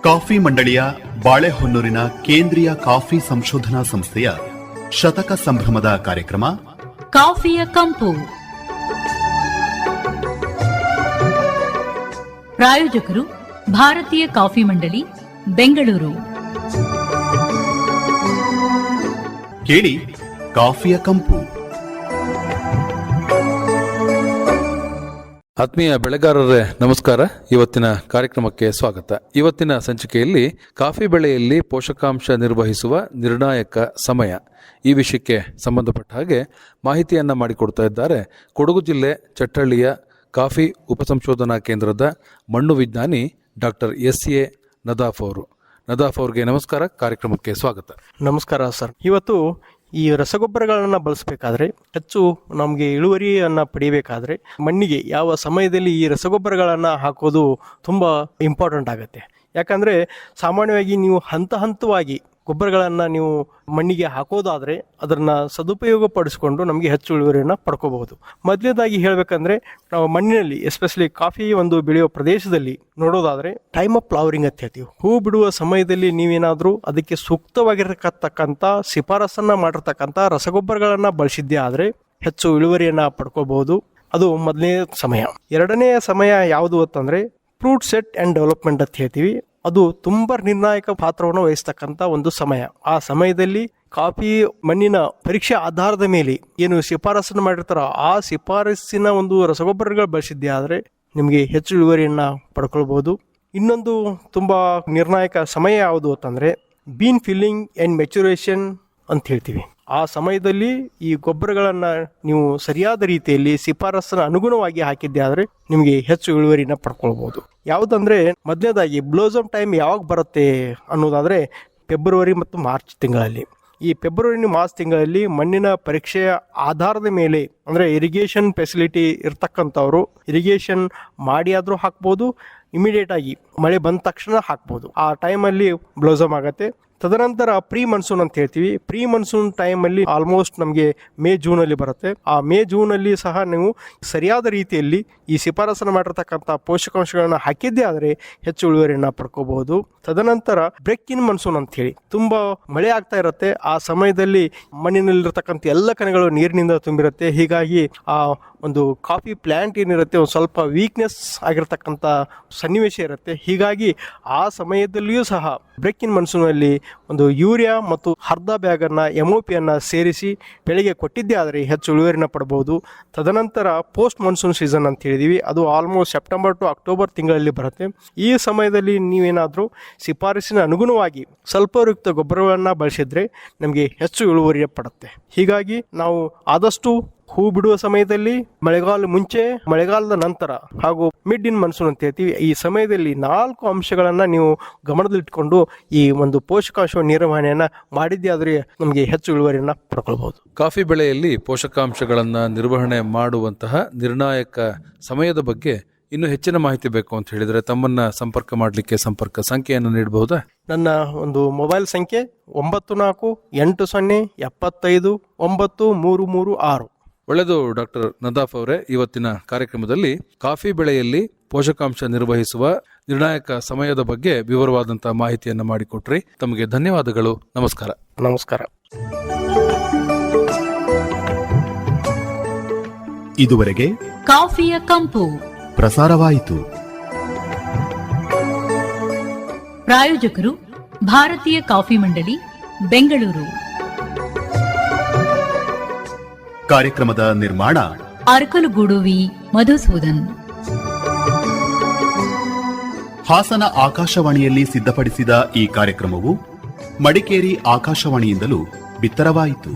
Coffee ಮಂಡಳಿಯ ಬಾಳೆಹೊನ್ನೂರಿನ ಕೇಂದ್ರೀಯ coffee ಸಂಶೋಧನಾ ಸಂಸ್ಥೆಯ ಶತಕ ಸಂಭ್ರಮದ ಕಾರ್ಯಕ್ರಮ ಕಾಫಿಯ ಕಂಪು. ಪ್ರಾಯೋಜಕರು ಭಾರತೀಯ ಕಾಫಿ ಮಂಡಳಿ, ಬೆಂಗಳೂರು. ಕೇಳಿ ಕಾಫಿಯ ಕಂಪು. ಆತ್ಮೀಯ ಬೆಳೆಗಾರರೇ ನಮಸ್ಕಾರ. ಇವತ್ತಿನ ಕಾರ್ಯಕ್ರಮಕ್ಕೆ ಸ್ವಾಗತ. ಇವತ್ತಿನ ಸಂಚಿಕೆಯಲ್ಲಿ ಕಾಫಿ ಬೆಳೆಯಲ್ಲಿ ಪೋಷಕಾಂಶ ನಿರ್ವಹಿಸುವ ನಿರ್ಣಾಯಕ ಸಮಯ ಈ ವಿಷಯಕ್ಕೆ ಸಂಬಂಧಪಟ್ಟ ಹಾಗೆ ಮಾಹಿತಿಯನ್ನು ಮಾಡಿಕೊಡ್ತಾ ಇದ್ದಾರೆ ಕೊಡಗು ಜಿಲ್ಲೆ ಚಟ್ಟಹಳ್ಳಿಯ ಕಾಫಿ ಉಪಸಂಶೋಧನಾ ಕೇಂದ್ರದ ಮಣ್ಣು ವಿಜ್ಞಾನಿ ಡಾಕ್ಟರ್ ಎಸ್.ಎ. ನದಾಫ್ ಅವರು. ನದಾಫ್ ಅವ್ರಿಗೆ ನಮಸ್ಕಾರ, ಕಾರ್ಯಕ್ರಮಕ್ಕೆ ಸ್ವಾಗತ. ನಮಸ್ಕಾರ ಸರ್. ಇವತ್ತು ಈ ರಸಗೊಬ್ಬರಗಳನ್ನು ಬಳಸಬೇಕಾದ್ರೆ, ಹೆಚ್ಚು ನಮಗೆ ಇಳುವರಿಯನ್ನು ಪಡೆಯಬೇಕಾದ್ರೆ ಮಣ್ಣಿಗೆ ಯಾವ ಸಮಯದಲ್ಲಿ ಈ ರಸಗೊಬ್ಬರಗಳನ್ನು ಹಾಕೋದು ತುಂಬ ಇಂಪಾರ್ಟೆಂಟ್ ಆಗುತ್ತೆ. ಯಾಕಂದರೆ ಸಾಮಾನ್ಯವಾಗಿ ನೀವು ಹಂತವಾಗಿ ಗೊಬ್ಬರಗಳನ್ನು ನೀವು ಮಣ್ಣಿಗೆ ಹಾಕೋದಾದರೆ ಅದನ್ನು ಸದುಪಯೋಗ ಪಡಿಸ್ಕೊಂಡು ನಮಗೆ ಹೆಚ್ಚು ಇಳುವರಿಯನ್ನು ಪಡ್ಕೋಬಹುದು. ಮೊದಲನೇದಾಗಿ ಹೇಳಬೇಕಂದ್ರೆ, ನಾವು ಮಣ್ಣಿನಲ್ಲಿ ಎಸ್ಪೆಷಲಿ ಕಾಫಿ ಒಂದು ಬೆಳೆಯುವ ಪ್ರದೇಶದಲ್ಲಿ ನೋಡೋದಾದರೆ ಟೈಮ್ ಆಫ್ ಫ್ಲವರಿಂಗ್ ಅಂತ ಹೇಳ್ತೀವಿ. ಹೂ ಬಿಡುವ ಸಮಯದಲ್ಲಿ ನೀವೇನಾದರೂ ಅದಕ್ಕೆ ಸೂಕ್ತವಾಗಿರತಕ್ಕಂಥ ಶಿಫಾರಸನ್ನು ಮಾಡಿರ್ತಕ್ಕಂಥ ರಸಗೊಬ್ಬರಗಳನ್ನು ಬಳಸಿದ್ದೇ ಆದರೆ ಹೆಚ್ಚು ಇಳುವರಿಯನ್ನು ಪಡ್ಕೋಬಹುದು. ಅದು ಮೊದಲನೇ ಸಮಯ. ಎರಡನೇ ಸಮಯ ಯಾವುದು ಅಂತಂದರೆ ಫ್ರೂಟ್ ಸೆಟ್ ಆ್ಯಂಡ್ ಡೆವಲಪ್ಮೆಂಟ್ ಅಂತ ಹೇಳ್ತೀವಿ. ಅದು ತುಂಬ ನಿರ್ಣಾಯಕ ಪಾತ್ರವನ್ನು ವಹಿಸ್ತಕ್ಕಂಥ ಒಂದು ಸಮಯ. ಆ ಸಮಯದಲ್ಲಿ ಕಾಫಿ ಮಣ್ಣಿನ ಪರೀಕ್ಷೆ ಆಧಾರದ ಮೇಲೆ ಏನು ಶಿಫಾರಸನ್ನು ಮಾಡಿರ್ತಾರೋ ಆ ಶಿಫಾರಸ್ಸಿನ ಒಂದು ರಸಗೊಬ್ಬರಗಳು ಬಳಸಿದ್ದೇ ಆದರೆ ನಿಮಗೆ ಹೆಚ್ಚು ಇಳುವರಿಯನ್ನು ಪಡ್ಕೊಳ್ಬೋದು. ಇನ್ನೊಂದು ತುಂಬ ನಿರ್ಣಾಯಕ ಸಮಯ ಯಾವುದು ಅಂತಂದರೆ ಬೀನ್ ಫಿಲ್ಲಿಂಗ್ ಆ್ಯಂಡ್ ಮೆಚುರೇಷನ್ ಅಂತ ಹೇಳ್ತೀವಿ. ಆ ಸಮಯದಲ್ಲಿ ಈ ಗೊಬ್ಬರಗಳನ್ನು ನೀವು ಸರಿಯಾದ ರೀತಿಯಲ್ಲಿ ಶಿಫಾರಸ್ಸಿನ ಅನುಗುಣವಾಗಿ ಹಾಕಿದ್ದೆ ಆದರೆ ನಿಮಗೆ ಹೆಚ್ಚು ಇಳುವರಿನ ಪಡ್ಕೊಳ್ಬೋದು. ಯಾವುದಂದರೆ ಮೊದಲನೇದಾಗಿ ಬ್ಲೋಸಮ್ ಟೈಮ್ ಯಾವಾಗ ಬರುತ್ತೆ ಅನ್ನೋದಾದರೆ ಫೆಬ್ರವರಿ ಮತ್ತು ಮಾರ್ಚ್ ತಿಂಗಳಲ್ಲಿ. ಈ ಫೆಬ್ರವರಿ ಮಾರ್ಚ್ ತಿಂಗಳಲ್ಲಿ ಮಣ್ಣಿನ ಪರೀಕ್ಷೆಯ ಆಧಾರದ ಮೇಲೆ, ಅಂದರೆ ಇರಿಗೇಷನ್ ಫೆಸಿಲಿಟಿ ಇರ್ತಕ್ಕಂಥವ್ರು ಇರಿಗೇಷನ್ ಮಾಡಿ ಆದರೂ ಹಾಕ್ಬೋದು, ಇಮಿಡಿಯೇಟಾಗಿ ಮಳೆ ಬಂದ ತಕ್ಷಣ ಹಾಕ್ಬೋದು. ಆ ಟೈಮಲ್ಲಿ ಬ್ಲೋಸಮ್ ಆಗುತ್ತೆ. ತದನಂತರ ಪ್ರೀ ಮನ್ಸೂನ್ ಅಂತ ಹೇಳ್ತೀವಿ. ಪ್ರೀ ಮನ್ಸೂನ್ ಟೈಮಲ್ಲಿ ಆಲ್ಮೋಸ್ಟ್ ನಮಗೆ ಮೇ ಜೂನಲ್ಲಿ ಬರುತ್ತೆ. ಆ ಮೇ ಜೂನಲ್ಲಿ ಸಹ ನೀವು ಸರಿಯಾದ ರೀತಿಯಲ್ಲಿ ಈ ಶಿಫಾರಸನ್ನು ಮಾಡಿರ್ತಕ್ಕಂಥ ಪೋಷಕಾಂಶಗಳನ್ನು ಹಾಕಿದ್ದೇ ಆದರೆ ಹೆಚ್ಚು ಇಳುವರಿಯನ್ನು ಪಡ್ಕೋಬಹುದು. ತದನಂತರ ಬ್ರೇಕ್ ಇನ್ ಮನ್ಸೂನ್ ಅಂತ ಹೇಳಿ ತುಂಬ ಮಳೆ ಆಗ್ತಾ ಇರುತ್ತೆ. ಆ ಸಮಯದಲ್ಲಿ ಮಣ್ಣಿನಲ್ಲಿರ್ತಕ್ಕಂಥ ಎಲ್ಲ ಕಣಗಳು ನೀರಿನಿಂದ ತುಂಬಿರುತ್ತೆ. ಹೀಗಾಗಿ ಆ ಒಂದು ಕಾಫಿ ಪ್ಲ್ಯಾಂಟ್ ಏನಿರುತ್ತೆ ಒಂದು ಸ್ವಲ್ಪ ವೀಕ್ನೆಸ್ ಆಗಿರ್ತಕ್ಕಂಥ ಸನ್ನಿವೇಶ ಇರುತ್ತೆ. ಹೀಗಾಗಿ ಆ ಸಮಯದಲ್ಲಿಯೂ ಸಹ ಬ್ರೇಕ್ ಇನ್ ಮನ್ಸೂನಲ್ಲಿ ಒಂದು ಯೂರಿಯಾ ಮತ್ತು ಅರ್ಧ ಬ್ಯಾಗನ್ನು MOPಯನ್ನು ಸೇರಿಸಿ ಬೆಳೆಗೆ ಕೊಟ್ಟಿದ್ದೇ ಆದರೆ ಹೆಚ್ಚು ಇಳುವರಿನ ಪಡ್ಬೋದು. ತದನಂತರ ಪೋಸ್ಟ್ ಮನ್ಸೂನ್ ಸೀಸನ್ ಅಂತ ಹೇಳಿದೀವಿ. ಅದು ಆಲ್ಮೋಸ್ಟ್ ಸೆಪ್ಟೆಂಬರ್ ಟು ಅಕ್ಟೋಬರ್ ತಿಂಗಳಲ್ಲಿ ಬರುತ್ತೆ. ಈ ಸಮಯದಲ್ಲಿ ನೀವೇನಾದರೂ ಶಿಫಾರಸಿನ ಅನುಗುಣವಾಗಿ ಸ್ವಲ್ಪಯುಕ್ತ ಗೊಬ್ಬರವನ್ನು ಬಳಸಿದರೆ ನಮಗೆ ಹೆಚ್ಚು ಇಳುವರಿ ಪಡುತ್ತೆ. ಹೀಗಾಗಿ ನಾವು ಆದಷ್ಟು ಹೂ ಬಿಡುವ ಸಮಯದಲ್ಲಿ, ಮಳೆಗಾಲ ಮುಂಚೆ, ಮಳೆಗಾಲದ ನಂತರ ಹಾಗೂ ಮಿಡ್ ಇನ್ ಮನ್ಸೂನ್ ಅಂತ ಹೇಳ್ತೀವಿ, ಈ ಸಮಯದಲ್ಲಿ 4 ಅಂಶಗಳನ್ನು ನೀವು ಗಮನದಲ್ಲಿಟ್ಕೊಂಡು ಈ ಒಂದು ಪೋಷಕಾಂಶ ನಿರ್ವಹಣೆಯನ್ನು ಮಾಡಿದ್ದೇ ಆದರೆ ನಮಗೆ ಹೆಚ್ಚು ಇಳುವರಿಯನ್ನು ಪಡ್ಕೊಳ್ಬಹುದು. ಕಾಫಿ ಬೆಳೆಯಲ್ಲಿ ಪೋಷಕಾಂಶಗಳನ್ನು ನಿರ್ವಹಣೆ ಮಾಡುವಂತಹ ನಿರ್ಣಾಯಕ ಸಮಯದ ಬಗ್ಗೆ ಇನ್ನೂ ಹೆಚ್ಚಿನ ಮಾಹಿತಿ ಬೇಕು ಅಂತ ಹೇಳಿದರೆ ತಮ್ಮನ್ನು ಸಂಪರ್ಕ ಮಾಡಲಿಕ್ಕೆ ಸಂಪರ್ಕ ಸಂಖ್ಯೆಯನ್ನು ನೀಡಬಹುದಾ? ನನ್ನ ಒಂದು ಮೊಬೈಲ್ ಸಂಖ್ಯೆ 9480759336. ಒಳ್ಳೆಯದು ಡಾಕ್ಟರ್ ನದಾಫ್ ಅವರೇ, ಇವತ್ತಿನ ಕಾರ್ಯಕ್ರಮದಲ್ಲಿ ಕಾಫಿ ಬೆಳೆಯಲ್ಲಿ ಪೋಷಕಾಂಶ ನಿರ್ವಹಿಸುವ ನಿರ್ಣಾಯಕ ಸಮಯದ ಬಗ್ಗೆ ವಿವರವಾದಂತಹ ಮಾಹಿತಿಯನ್ನು ಮಾಡಿಕೊಟ್ರಿ. ತಮಗೆ ಧನ್ಯವಾದಗಳು. ನಮಸ್ಕಾರ. ನಮಸ್ಕಾರ. ಇದುವರೆಗೆ ಕಾಫಿಯ ಕಂಪು ಪ್ರಸಾರವಾಯಿತು. ಪ್ರಾಯೋಜಕರು ಭಾರತೀಯ ಕಾಫಿ ಮಂಡಳಿ, ಬೆಂಗಳೂರು. ಕಾರ್ಯಕ್ರಮದ ನಿರ್ಮಾಣ ಅರಕಲಗೂಡು ವಿ. ಮಧುಸೂದನ್. ಹಾಸನ ಆಕಾಶವಾಣಿಯಲ್ಲಿ ಸಿದ್ಧಪಡಿಸಿದ ಈ ಕಾರ್ಯಕ್ರಮವು ಮಡಿಕೇರಿ ಆಕಾಶವಾಣಿಯಿಂದಲೂ ಬಿತ್ತರವಾಯಿತು.